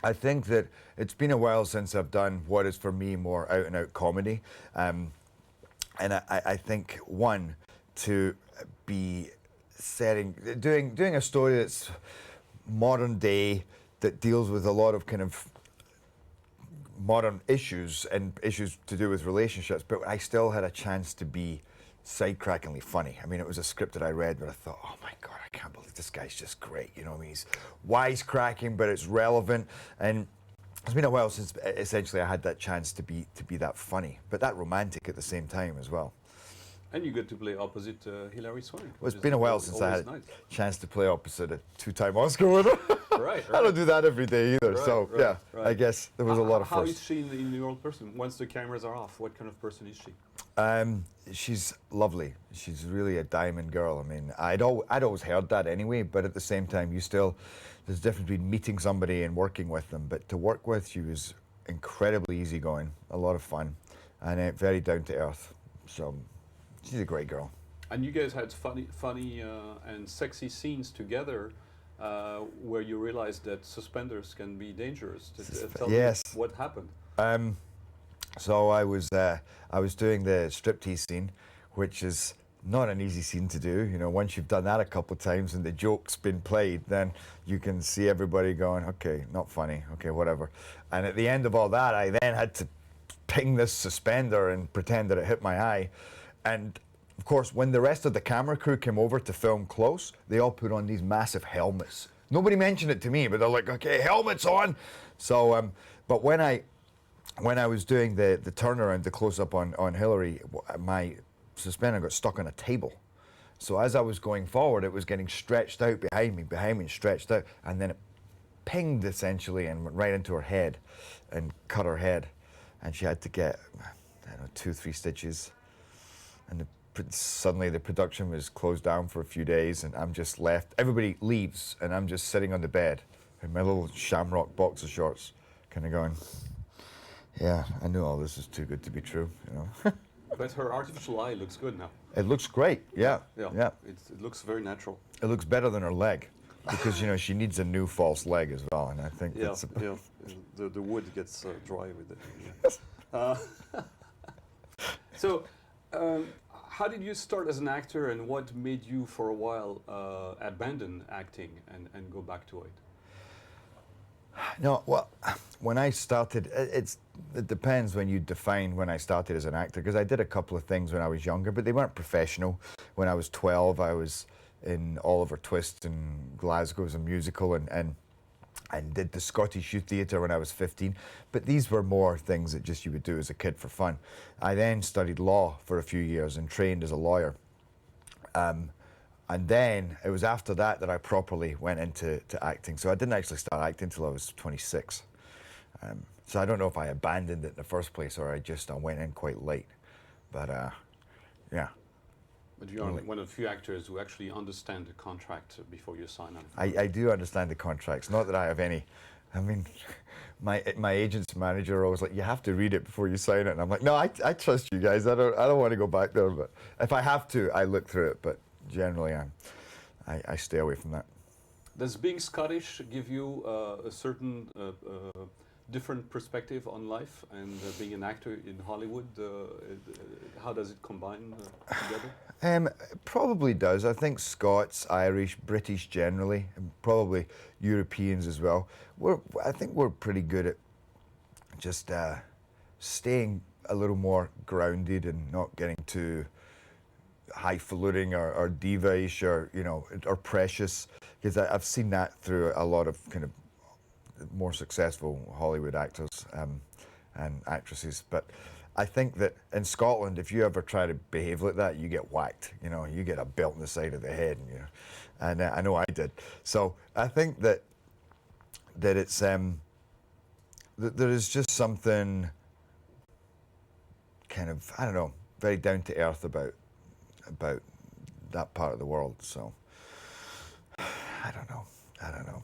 I think that it's been a while since I've done what is for me more out and out comedy. And I think one, to be doing a story that's modern day, that deals with a lot of kind of modern issues and issues to do with relationships, but I still had a chance to be side-crackingly funny. I mean, it was a script that I read where I thought, oh my God, I can't believe this guy's just great. You know, I mean, he's wisecracking, but it's relevant. And it's been a while since essentially I had that chance to be that funny, but that romantic at the same time as well. And you get to play opposite Hilary Swank. Well, it's been a while since I had nice. a chance to play opposite a two-time Oscar winner. Right. I don't do that every day either, Right, so right, yeah, right. I guess there was a lot of How firsts. is she in the old person? Once the cameras are off, what kind of person is she? She's lovely. She's really a diamond girl. I mean, I'd always heard that anyway, but at the same time, there's a difference between meeting somebody and working with them. But to work with, she was incredibly easygoing, a lot of fun, and very down to earth. So she's a great girl. And you guys had funny and sexy scenes together, where you realized that suspenders can be dangerous. Tell Yes. me what happened. So I was doing the striptease scene, which is not an easy scene to do. You know, once you've done that a couple of times and the joke's been played, then you can see everybody going, okay, not funny, okay, whatever. And at the end of all that, I then had to ping this suspender and pretend that it hit my eye. And of course, when the rest of the camera crew came over to film close, they all put on these massive helmets. Nobody mentioned it to me, but they're like, okay, helmets on. So, but when I was doing the turnaround, the close-up on Hillary, my suspender got stuck on a table. So as I was going forward, it was getting stretched out behind me and stretched out, and then it pinged essentially and went right into her head and cut her head. And she had to get, I don't know, 2-3 stitches. And suddenly the production was closed down for a few days, and I'm just left. Everybody leaves, and I'm just sitting on the bed in my little shamrock boxer shorts, kind of going, yeah, I knew all this is too good to be true, you know. But her artificial eye looks good now. It looks great, yeah. It looks very natural. It looks better than her leg, because you know she needs a new false leg as well, and I think that's the wood gets dry with it. Yeah. So, how did you start as an actor, and what made you for a while abandon acting and go back to it? No, well, when I started, it depends when you define when I started as an actor, because I did a couple of things when I was younger, but they weren't professional. When I was 12, I was in Oliver Twist in Glasgow as a musical, and did the Scottish Youth Theatre when I was 15. But these were more things that just you would do as a kid for fun. I then studied law for a few years and trained as a lawyer. And then it was after that that I properly went into acting. So I didn't actually start acting until I was 26. So I don't know if I abandoned it in the first place or I went in quite late. But yeah. But you are one of the few actors who actually understand the contract before you sign on. I do understand the contracts. Not that I have any. I mean, my agent's manager always like, you have to read it before you sign it. And I'm like, no, I trust you guys. I don't want to go back there. But if I have to, I look through it. But generally, I stay away from that. Does being Scottish give you a certain different perspective on life, and being an actor in Hollywood, how does it combine together? It probably does. I think Scots, Irish, British generally, and probably Europeans as well. I think we're pretty good at just staying a little more grounded and not getting too highfalutin or diva-ish or, you know, or precious, because I've seen that through a lot of kind of more successful Hollywood actors and actresses. But I think that in Scotland, if you ever try to behave like that, you get whacked. You know, you get a belt in the side of the head, and I know I did. So I think that it's that there is just something kind of, I don't know, very down to earth about that part of the world. So I don't know.